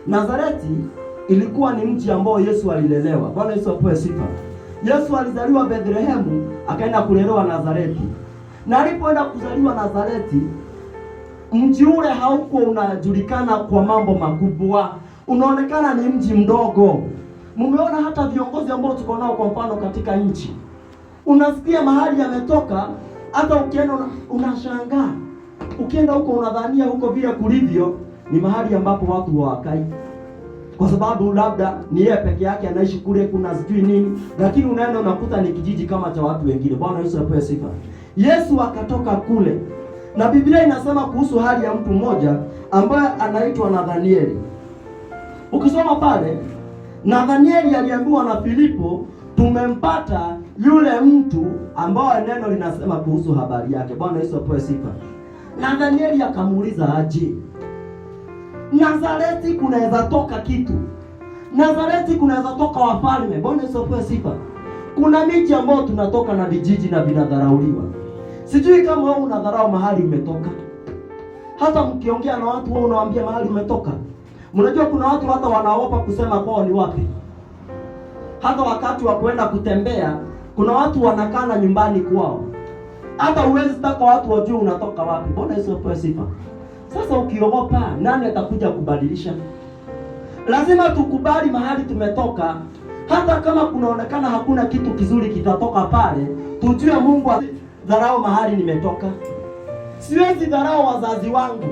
Nazareti ilikuwa ni mji ambao Yesu alilelewa. Bwana Yesu apewe sifa. Yesu alizaliwa Bethlehemu, akaenda kulelewa Nazareti. Na alipoenda kuzaliwa Nazareti, mji ule haukuwa unajulikana kwa mambo makubwa. Unaonekana ni mji mdogo. Mumeona hata viongozi ambao tuko nao kwa mfano katika nchi, unasikia mahali yametoka, hata ukienda unashangaa. Ukienda huko unadhania huko vile kulivyo ni mahali ambapo watu hawakai, kwa sababu labda ni yeye peke yake anaishi kule, kuna sijui nini, lakini unaenda unakuta ni kijiji kama cha watu wengine. Bwana Yesu apewe sifa. Yesu akatoka kule, na Biblia inasema kuhusu hali ya mtu mmoja ambaye anaitwa Nathanieli. Ukisoma pale, Nathanieli aliambiwa na Filipo, tumempata yule mtu ambaye neno linasema kuhusu habari yake. Bwana Yesu apewe sifa. Nathanieli akamuuliza aje, Nazareti kunaweza toka kitu? Nazareti kunaweza toka wafalme? Bwana Yesu apewe sifa. Kuna miji ambayo tunatoka na vijiji na vinadharauliwa. Sijui kama wewe unadharau mahali umetoka. Hata mkiongea na watu wao unawaambia mahali umetoka. Mnajua kuna watu hata wanaogopa kusema kwao ni wapi. Hata wakati wa kwenda kutembea, kuna watu wanakana nyumbani kwao. Hata huwezi taka watu wajue unatoka wapi. Bwana Yesu apewe sifa. Sasa ukiogopa, nani atakuja kubadilisha? Lazima tukubali mahali tumetoka, hata kama kunaonekana hakuna kitu kizuri kitatoka pale, tujue Mungu dharau mahali nimetoka. Siwezi dharau wazazi wangu.